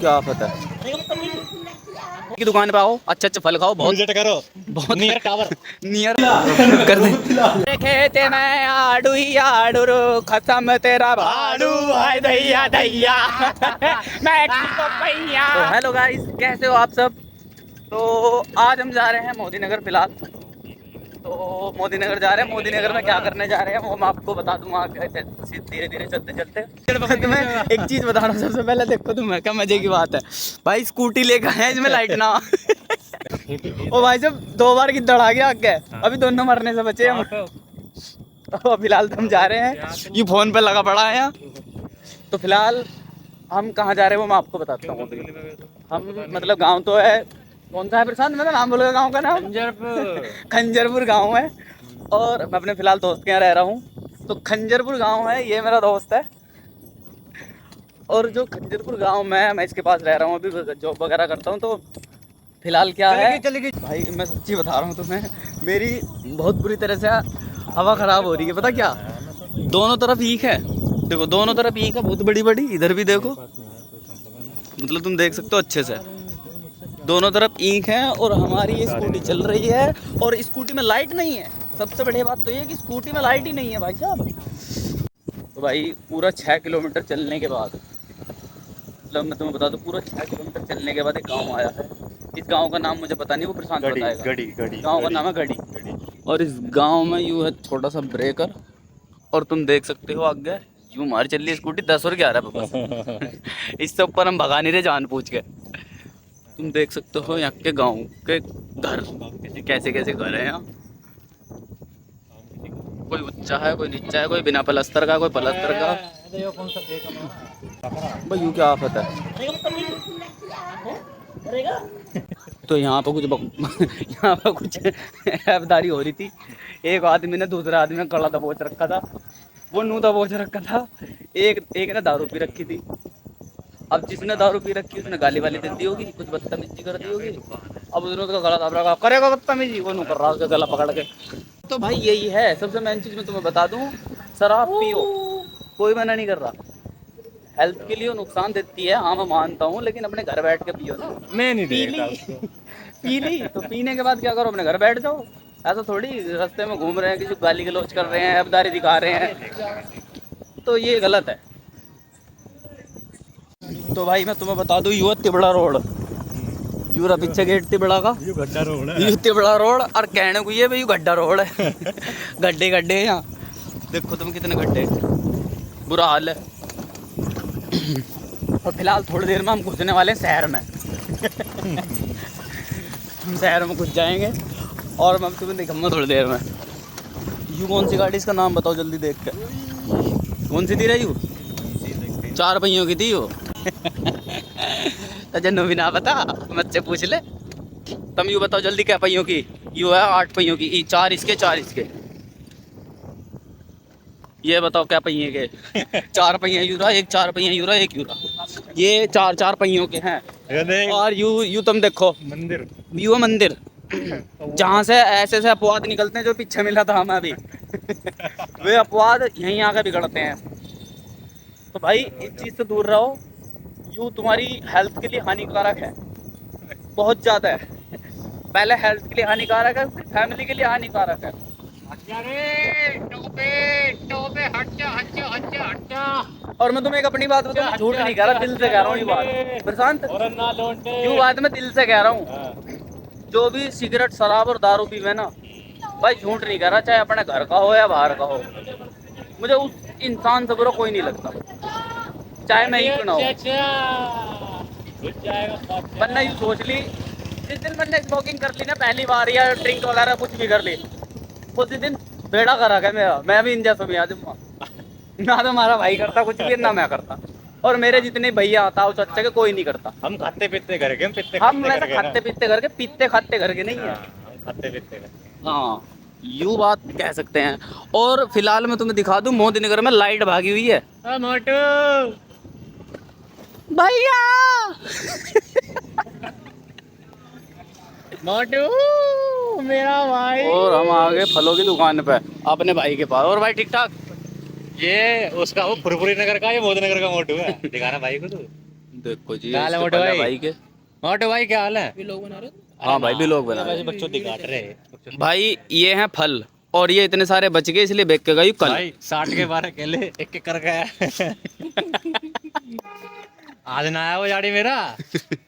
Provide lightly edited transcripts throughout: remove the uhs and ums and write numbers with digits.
क्या आफत है की दुकान पे आओ, अच्छे अच्छे फल खाओ, बहुत करो बहुत नियर टावर नियर कर दे। खेते में आड़ू ही आड़ू रो, खत्म तेरा भाड़ू, हाय दैया दैया मैं तो भैया। तो हेलो गाइस, कैसे हो आप सब। तो आज हम जा रहे हैं मोदी नगर फिलहाल। तो मोदी नगर जा रहे हैं। मोदी नगर में क्या करने जा रहे हैं वो मैं आपको बता दूंगा धीरे धीरे चलते चलते। तुम्हें एक चीज बता रहा हूँ सबसे पहले, देखो तुम्हें क्या मजे की बात है भाई, स्कूटी लेकर आए इसमें लाइट ना ओ भाई साहब 2 बार की दौड़ा गया आगे, अभी दोनों मरने से बचे हम। तो फिलहाल तो हम जा रहे हैं, ये फोन पे लगा पड़ा है यहाँ। तो फिलहाल हम कहाँ जा रहे हैं वो मैं आपको बताता हूँ। हम मतलब गांव तो है, कौन सा है प्रशांत, मेरा नाम बोलोगे गांव का नाम? खंजरपुर गांव है। और मैं अपने फिलहाल दोस्त के यहाँ रह रहा हूँ। तो खंजरपुर गांव है, ये मेरा दोस्त है। और जो खंजरपुर गांव में मैं इसके पास रह रहा हूँ, अभी जॉब वगैरह करता हूँ। तो फिलहाल क्या है भाई, मैं सच्ची बता रहा हूँ तुम्हें, मेरी बहुत बुरी तरह से हवा ख़राब हो रही है। पता क्या, दोनों तरफ ईख है, देखो दोनों तरफ ईख है बहुत बड़ी बड़ी, इधर भी देखो, मतलब तुम देख सकते हो अच्छे से, दोनों तरफ ईंख है। और हमारी ये स्कूटी चल रही है और स्कूटी में लाइट नहीं है। सबसे बढ़िया बात तो ये है कि स्कूटी में लाइट ही नहीं है भाई साहब। तो भाई पूरा 6 किलोमीटर चलने के बाद, मतलब मैं तुम्हें बता दूं, पूरा 6 किलोमीटर चलने के बाद एक गांव आया है। इस गांव का नाम मुझे पता नहीं, वो प्रशांत बताएगा। गांव का नाम है गढ़ी। और इस गांव में यूँ है छोटा सा ब्रेकर, और तुम देख सकते हो आगे यूँ मार चल रही है स्कूटी 10 और 11 पे बस। इससे ऊपर हम भगा नहीं रहे जान पूछ के। तुम देख सकते हो यहाँ के गांव के घर कैसे कैसे घर है यहाँ, कोई ऊंचा है कोई नीचा है, कोई बिना पलस्तर का कोई पलस्तर का। भाई यूँ क्या आफत है। तो यहाँ पर यहाँ पर कुछ ऐबदारी हो रही थी। एक आदमी ने दूसरे आदमी ने कड़ा दबोच रखा था, वो नू दबोच रखा था। एक ने दारू पी रखी थी। अब जिसने दारू पी रखी उसने गाली वाली दे दी होगी, कुछ बदतमीजी कर दी होगी। अब उसने उसका गला दब रखा, करेगा बदतमीजी, वो नहीं कर रहा, उसका गला पकड़ के। तो भाई यही है सबसे मेन चीज़, मैं तुम्हें बता दूं, शराब पियो, कोई मना नहीं कर रहा। हेल्थ के लिए नुकसान देती है, हाँ मैं मानता हूँ, लेकिन अपने घर बैठ के पियो ना। मैं नहीं पी ली पी ली तो पीने के बाद क्या करो, अपने घर बैठ जाओ। ऐसा थोड़ी रास्ते में घूम रहे हैं, किसी गाली गलौज कर रहे हैं, ऐबदारी दिखा रहे हैं, तो ये गलत है। तो भाई मैं तुम्हें बता दूं, यू तिबड़ा रोड, यूरा पीछे गेट तिबड़ा का, यू गड्ढा रोड है, यू तिबड़ा रोड, और कहने को ये भाई गड्ढा रोड है। गड्ढे गड्ढे हैं यहाँ, देखो तुम कितने गड्ढे, बुरा हाल है। और फिलहाल थोड़ी देर में हम घुसने वाले हैं शहर में। हम शहर में घुस जाएंगे और मैं तुम्हें दिखाऊंगा थोड़ी देर में। यू कौन सी गाड़ी, इसका नाम बताओ जल्दी देख के, कौन सी थी रे यू? 4 पहियों की थी वो। तजन्नो भी ना पता, मुझसे पूछ ले। तुम यू बताओ जल्दी, क्या पहियों की? यू है 8 पहियों की, 4 इसके 4 इसके। ये बताओ क्या पहिए के? 4 पहिया यूरा, एक 4 पहिया यूरा, एक यूरा, ये 4 पहियों के हैं। और यू तुम देखो मंदिर, यू है मंदिर, जहाँ से ऐसे से अपवाद निकलते हैं, जो पीछे मिला था हमें अभी। वे अपवाद यहीं आकर बिगड़ते हैं। तो भाई इस चीज़ से दूर रहो, यूँ तुम्हारी हेल्थ के लिए हानिकारक है, बहुत ज़्यादा है। पहले हेल्थ के लिए हानिकारक है, फिर फैमिली के लिए हानिकारक है। और मैं तुम्हें एक अपनी बात बताऊं, झूठ नहीं कह रहा, दिल से कह रहा हूँ ये बात प्रशांत, ये बात मैं दिल से कह रहा हूँ। जो भी सिगरेट शराब और दारू पीवे ना भाई, झूठ नहीं कह रहा, चाहे अपने घर का हो या बाहर का हो, मुझे उस इंसान से बुरा कोई नहीं लगता, चाहे मैं ही क्यों ना हो। वरना ये सोच ली, जिस दिन मैंने स्मोकिंग कर ली ना पहली बार, या ड्रिंक वगैरह कुछ भी कर ली, उसी दिन बेड़ा करा गया मेरा, मैं भी इन जैसा भी आ जाऊंगा। ना तो हमारा भाई करता कुछ भी, ना मैं करता, और मेरे जितने भैया आता उस अच्छे के कोई नहीं करता। हम खाते पीते घर के, हम वैसे खाते पीते घर के, पीते खाते घर के नहीं है। खाते पीते, हाँ यू बात कह सकते हैं। और फिलहाल मैं तुम्हें दिखा दूं, मोदी नगर में लाइट भागी हुई है। मोटू भैया मोटू मेरा भाई। और हम आ गए फलों की दुकान पे अपने भाई के पास। और भाई ठीक ठाक? ये उसका वो फुरफुरी नगर का, ये मोदी नगर का मोटू है। दिखाना भाई को तू। देखो जी क्या हाल है इसके मोटे पहले भाई? भाई के। मोटे भाई क्या हाल है? हाँ भाई भी लोग बना रहे वैसे बच्चों दिखाट रहे हैं। भाई। ये हैं फल और ये इतने सारे बच गए इसलिए बेच के गई कल। भाई 60 के 12 केले एक एक कर गया। आज ना आया वो जाड़ी मेरा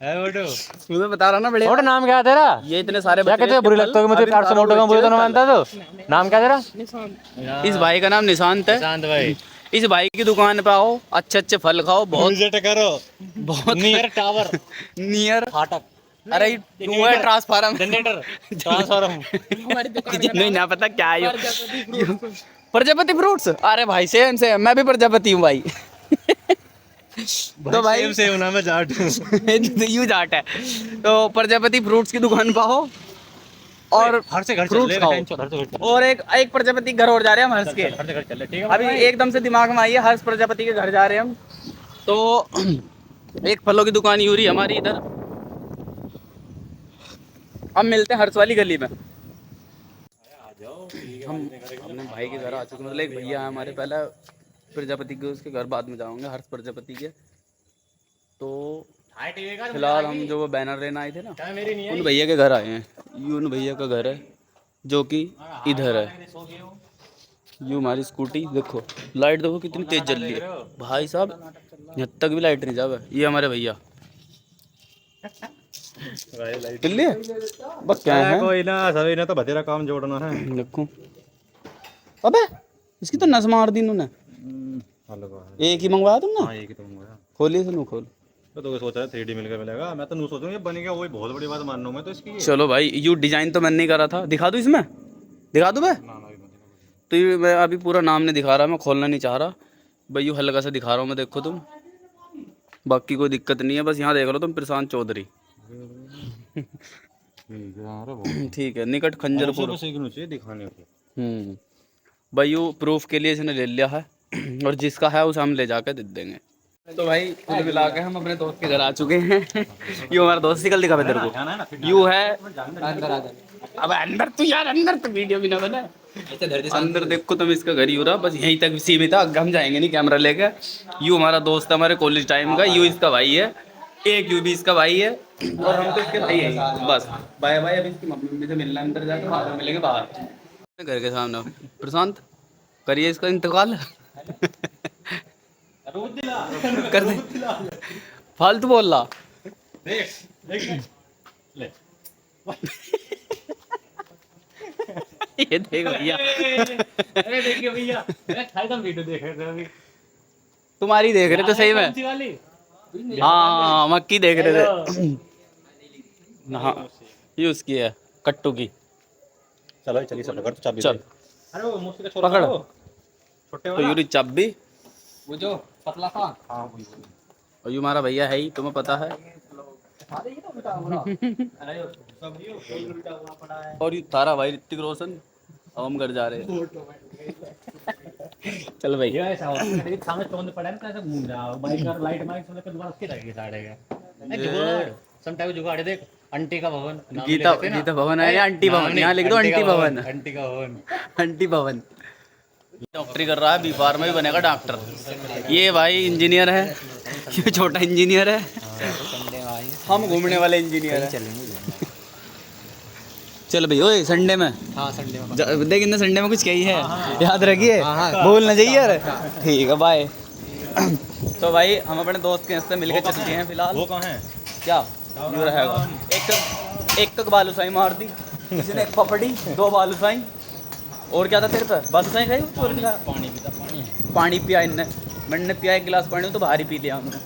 है मोटो। तुम्हें बता रहा ना बड़े मोटो नाम क्या है तेरा? ये इतने सारे क्या बच गए कहते हैं? बुरी लगता है मुझे 400 मोटो का, मुझे तो ना मानता तो। नाम क्या तेरा? इस भाई का नाम निशांत है। शांत भाई। इस भाई की दुकान पे आओ, अच्छे अच्छे फल खाओ, बहुत विजिट करो बहुत नियर टावर नियर। फाटक। अरे तू है ट्रांसफार्म जनरेटर ट्रांसफार्म। नहीं ना पता क्या है ये। प्रजापति फ्रूट्स। अरे भाई सेम से मैं भी प्रजापति हूँ भाई। तो भाई से नाम है जाट। यू जाट है। तो प्रजापति फ्रूट्स की दुकान पे आओ और हर से घर फ्रूट्स चल खाओ। रहे। और एक प्रजापति घर और जा रहे हैं हम हर्ष के। हर से घर चल रहे, ठीक है अभी एकदम से दिमाग में आई है, हर्ष प्रजापति के घर जा रहे हैं हम। तो एक फलों की दुकान यूं रही हमारी इधर। हम मिलते हैं हर्ष वाली गली में। हम अपने भाई के घर आ चुके हैं। मतलब एक भैया है हमारे, पहले प्रजापति के उसके घर, बाद में जाऊंगे हर्ष प्रजापति के। तो फिलहाल हम जो वो बैनर लेना आए थे ना, उन भैया के घर आए हैं। ये उन भैया का घर है जो कि इधर है। यूँ हमारी स्कूटी देखो, लाइट देखो कितनी तेज जल रही है भाई साहब, यहाँ तक भी लाइट नहीं जावे। ये हमारे भैया दिल्ली बस क्या है कोई ना, सभी ने तो बतेरा काम जोड़ना है। देखो। अबे इसकी तो नस मार दी इन्होंने। एक ही मंगवाया तुमने? हाँ एक ही तो मंगवाया। खोलिए से खोल। तो सोच रहा 3D मिलकर मिलेगा, मैं तो नहीं सोचूं ये बनेगा, वही बहुत बड़ी बात मान लूं मैं तो इसकी। चलो भाई, यू डिजाइन तो मैंने नहीं करा था, दिखा दूँ इसमें? दिखा दूँ मैं? तो ये मैं अभी पूरा नाम नहीं दिखा रहा, मैं खोलना नहीं चाह रहा भाई, यू हल्का सा दिखा रहा हूँ मैं, देखो तुम। बाकी कोई दिक्कत नहीं है, बस यहाँ देख लो तुम, प्रशांत चौधरी। ठीक है, निकट खंजरपुर दिखाने को। भाई यू प्रूफ के लिए इसने ले लिया है और जिसका है उसे हम ले जाकर दे देंगे। तो भाई कुल मिला के हम अपने दोस्त के घर आ चुके हैं। यू हमारा दोस्त ही कल दिखा तेरे को। यू है अब अंदर, तू यार अंदर तो वीडियो भी ना बना। अंदर देखो तुम, इसका घर ही हो रहा, बस यहीं तक सीमित था, हम जाएंगे नहीं कैमरा लेकर। यू हमारा दोस्त है हमारे कॉलेज टाइम का, यू इसका भाई है, एक यू भी इसका भाई है और हम तो इसके भाई हैं बस। Bye bye. अभी इसकी मम्मी से मिलना अंदर जाकर, बाद में मिलेंगे बाहर घर के सामने। प्रशांत करिए इसका इंतकाल। कर दे, फालतू बोल रहा। ये देख भैया, अरे देखिए भैया, एकदम वीडियो देख रहे थे अभी। तुम्हारी देख रहे थे सही में। हाँ मक्की देख रहे थे। हाँ ये उसकी है, कट्टू की। चलो चलिए सब पकड़, चाबी चल अरे वो मुझसे का छोटा पकड़। छोटे तो यूरी चाबी, वो जो पतला था। हाँ वही। और यू हमारा भैया है ही, तुम्हें पता है। और ये तारा भाई ऋतिक रोशन। अब हम घर जा रहे हैं। चल भाई। ऐसा सामने टोन पड़ा है, कैसे घूम रहा है बाइक और लाइट माइक से दोबारा उसके रहेगी साड़ेगा। जुगाड़ समटाइम जुगाड़ देख। आंटी का भवन, गीता भवन है या आंटी भवन? यहाँ लिख दो आंटी भवन। आंटी का भवन, आंटी भवन। डॉक्टरी कर रहा है, B.Pharm में भी बनेगा डॉक्टर। ये भाई इंजीनियर है, ये छोटा इंजीनियर है, हम घूमने वाले इंजीनियर हैं। चल भाई ओए संडे में। हाँ संडे में देख इन्हें संडे में कुछ कही है, याद रखिए, भूल ना जाइए यार। ठीक है बाय। तो भाई हम अपने दोस्त के यहाँ से मिलकर चलते हैं फिलहाल। वो कहाँ है? क्या यू रहेगा? एक तक बालूशाही मार दी किसी ने, एक पपड़ी, 2 बालूशाही, और क्या था तेरे पे? बालूशाही खाई और क्या? पानी पीता, पानी पिया इनने, मैंने पिया 1 गिलास पानी तो बाहर ही पी लिया हमने।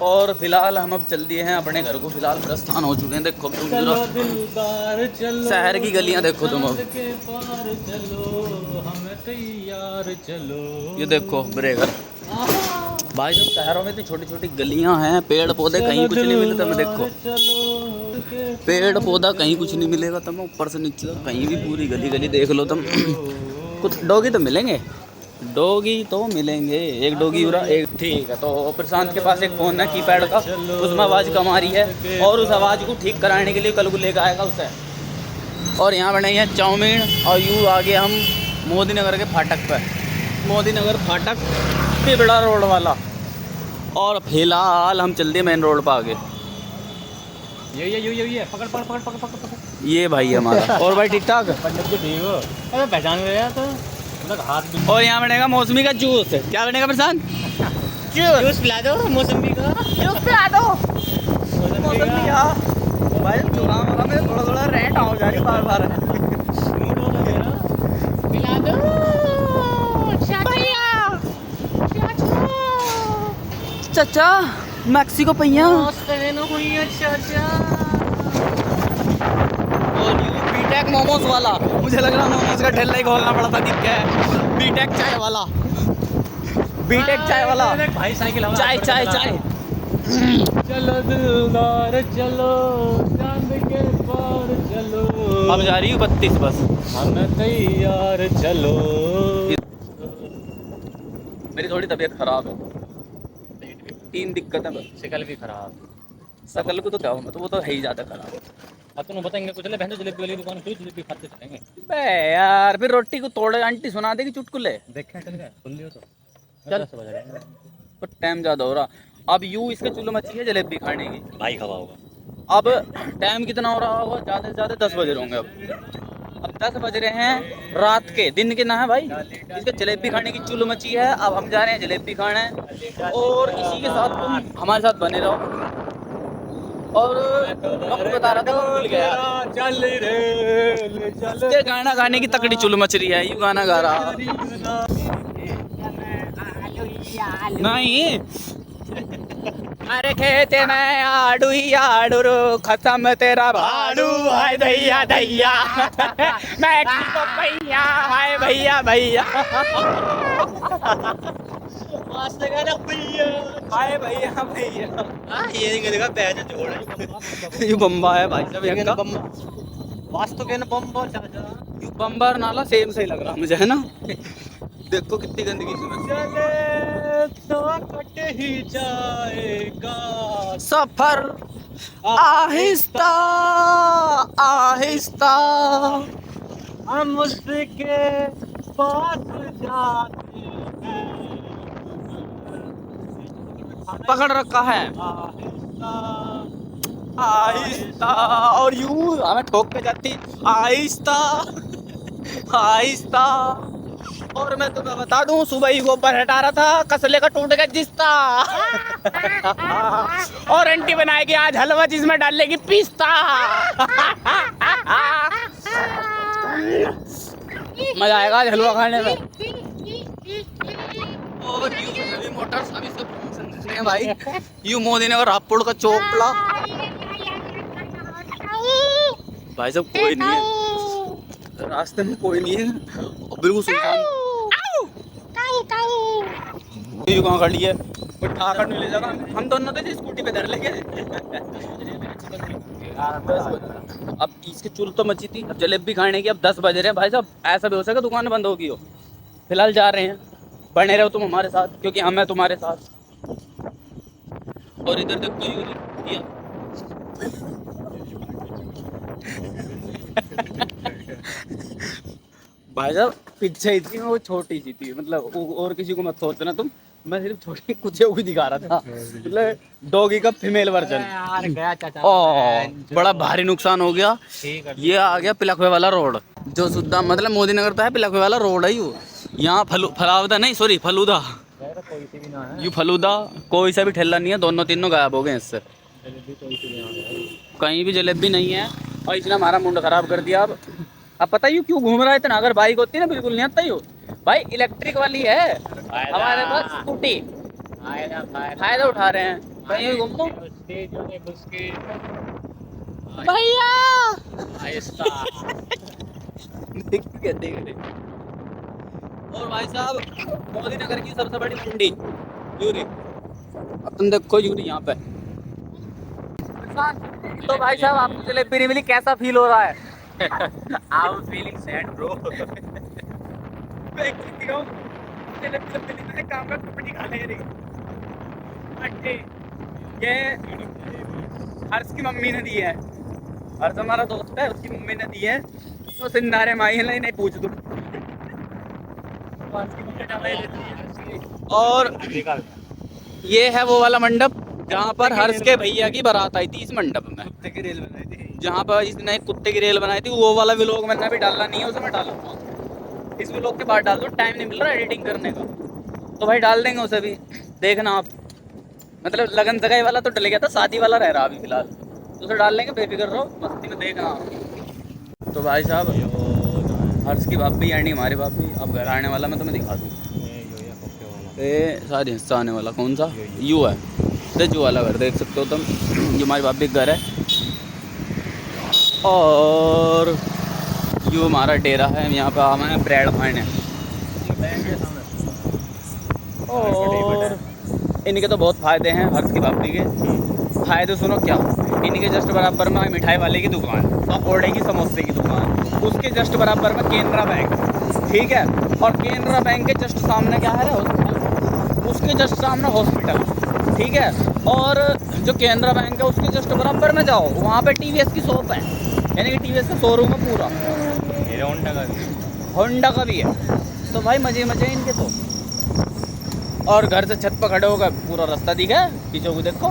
और फिलहाल हम अब चल दिए हैं अपने घर को। फिलहाल प्रस्थान हो चुके हैं। देखो तुम शहर की गलियां देखो तुम अब। ये देखो ब्रेकर भाई, जब शहरों में इतनी छोटी छोटी गलियां हैं, पेड़ पौधे कहीं कुछ नहीं मिलता। मैं देखो पेड़ पौधा कहीं कुछ नहीं मिलेगा, तुम ऊपर से नीचे तक कहीं भी पूरी गली गली देख लो तुम। कुछ डॉगी तो मिलेंगे, डॉगी तो मिलेंगे, एक डॉगी उड़ा एक। ठीक है, तो प्रशांत के पास एक फ़ोन है कीपैड का, उसमें आवाज़ कम आ रही है और उस आवाज़ को ठीक कराने के लिए कल को लेकर आएगा उसे। और यहाँ बनाई है चाउमीन। और यूँ आगे हम मोदी नगर के फाटक पर, मोदी नगर फाटक पिपड़ा रोड वाला। और फिलहाल हम चलते हैं मेन रोड पर आगे। ये पकड़ पकड़ पकड़ पकड़ पकड़ पकड़। ये भाई हमारा। और भाई ठीक ठाक। पंडित जी ठीक हो? अरे पहचान गया तो मतलब हाथ भी। और यहाँ बनेगा मौसमी का जूस। क्या बनेगा प्रशांत? जूस पिला दो मौसमी का। जूस पिला दो मौसमी का। भाई जुकाम हो रहा मेरे, थोड़ा थोड़ा रेंट हो जा रही बार बार। पिला दो चाचा मैक्सिको पहिया। और बीटेक मोमोज वाला, मुझे लग रहा मोमोज का ठेला ही खोलना पड़ा था। दिख गया है बीटेक चाय वाला। बीटेक चाय वाला। भाई साइकिल हवा चाय चाय चाय। चलो दिलदार चलो चांद के पार चलो। अब जा रही हूँ 32 बस। हम तैयार चलो। मेरी थोड़ी तबीयत खराब है, 3 दिक्कत है बस। शिकल भी खराब। शकल को तो क्या होगा, तो वो तो है ही ज़्यादा खराब। अब तुम बताएंगे कुछ ले बहन जलेबी वाली दुकान पे जलेबी खाते चलेंगे। बे यार फिर रोटी को तोड़े आंटी सुना देगी चुटकुले। देखें चल गए खुल लियो तो चल। 10 बज रहे हैं पर टाइम ज़्यादा हो रहा। अब यूँ इसके चुल्लू मची है जलेबी खाने की। भाई हवा होगा। अब टाइम कितना हो रहा होगा? ज़्यादा से ज़्यादा 10 बज रहे होंगे। अब 10 बज रहे हैं रात के। दिन के ना है भाई, इसके जलेबी खाने की चुल्लू मची है। अब हम जा रहे हैं जलेबी खाने, और इसी के साथ तुम हमारे साथ बने रहो। और मैं बता रहा था, भूल गया। चल रे चल इसके गाना गाने की तकड़ी चुल्लू मच रही है। यूँ गाना गा रहा नहीं। अरे खेते में आड़ू ही आड़ू रो, खत्म तेरा भाड़ू। हाय दैया दैया मैं तो भैया। हाय भैया भैया हाय भैया भैया। ये देखा बैज जोड़ ये बम्बा है भाई साहब यहाँ का। वास्तव के ना बम्बा चाचा। ये बम्बा और नाला सेम सही लग रहा मुझे, है ना? देखो कितनी गंदगी इसमें। चले तो कट ही जाएगा सफर आहिस्ता आहिस्ता। हम उसके पास जाते हैं। पकड़ रखा है आहिस्ता आहिस्ता। और यूं हमें ठोक के जाती आहिस्ता आहिस्ता। और मैं तुम्हें बता दूं, सुबह ही गोबर हटा रहा था, कसले का टूट गया जिस्ता। और आंटी बनाएगी आज हलवा जिसमें डालेगी पिस्ता। मजा आएगा आज हलवा खाने में। और यूं मोटर सभी सब भाई, यूं मोदी ने रापुड़ का चोपड़ा। भाई साहब कोई नहीं है रास्ते में, कोई नहीं है, बिल्कुल सुनसान। ये कहाँ खड़ी है? कोई ठाकर नहीं ले जाएगा। हम दोनों तो स्कूटी पे धर लेंगे। अब इसकी चुल तो मची थी, अब जलेबी खाने की। अब 10 बज रहे हैं भाई साहब। ऐसा भी हो सके दुकान बंद होगी हो। फिलहाल जा रहे हैं, बने रहो तुम हमारे साथ, क्योंकि हम हैं तुम्हारे साथ। और इधर देखो ये भाई साहब पीछे ही थी वो, छोटी सी थी, मतलब और किसी को मत सोचना तुम। मैं सिर्फ छोटी कुछ ही दिखा रहा था, मतलब डॉगी का फीमेल वर्जन। ओह बड़ा भारी नुकसान हो गया। ये आ गया पिलखवे वाला रोड, जो सुद्धा मतलब मोदी नगर तो है, पिलखवे वाला रोड है। यू यहाँ फलावदा नहीं, सॉरी फलूदा। यू फलूदा कोई सा भी ठेला नहीं है, दोनों तीनों गायब हो गए इससे। कहीं भी जलेबी नहीं है, और इसने हमारा मुंड खराब कर दिया। अब पता ही क्यों घूम रहा है इतना। अगर बाइक होती ना बिल्कुल नहीं आता ही हो भाई, इलेक्ट्रिक वाली है हमारे पास स्कूटी। फायदा उठा रहे हैं, कहीं भी घूम लो भैया। और भाई साहब मोदी नगर की सबसे बड़ी मंडी यूरी, तुम देखो यूरी यहाँ पे। तो भाई साहब आपको जलेबी मिली, कैसा फील हो रहा है? I'm feeling sad, bro. ये हर्ष की मम्मी ने दी है। हर्ष हमारा दोस्त है, उसकी मम्मी ने दी है। तो सिंधारे माई है, नहीं पूछ तुम। और ये है वो वाला मंडप जहाँ पर हर्ष के भैया की बारात आई थी। इस मंडप में कुत्ते की रेल बनाई थी। जहाँ पर इसने एक कुत्ते की रेल बनाई थी, वो वाला व्लॉग मैंने अभी डालना नहीं है, उसे मैं डालूंगा इस व्लॉग के बाद डाल दो। टाइम नहीं मिल रहा एडिटिंग करने का, तो भाई डाल देंगे उसे भी, देखना आप। मतलब लगन सगाई वाला तो डल गया था, शादी वाला रह रहा अभी फिलहाल, तो उसे डाल लेंगे, बेफिक्र रहो, मस्ती में देखना आप। तो भाई साहब हर्ष की भाभी यानी हमारी भाभी अब घर आने वाला, मैं तुम्हें दिखा दूँ। ये सारी हिस्सा आने वाला कौन सा यू है, जो वाला घर देख सकते हो तुम, जो हमारी भाभी का घर है। और यो हमारा डेरा है, यहाँ पे हमारे ब्रेड खाने। और इनके तो बहुत फ़ायदे हैं हर्ष की भाभी के। फ़ायदे सुनो क्या, इनके जस्ट बराबर में मिठाई वाले की दुकान, पकौड़े की समोसे की दुकान, उसके जस्ट बराबर में केनरा बैंक, ठीक है। और केनरा बैंक के जस्ट सामने क्या है, हॉस्पिटल, उसके जस्ट सामने हॉस्पिटल, ठीक है। और जो केनरा बैंक है उसके जस्ट बराबर में जाओ, वहाँ पे टीवीएस की शॉप है, यानी कि टीवीएस का शोरूम है पूरा, होंडा का भी है। तो भाई मजे मजे इनके तो। और घर से छत पर खड़े होकर पूरा रास्ता दिखा है, पीछे को देखो।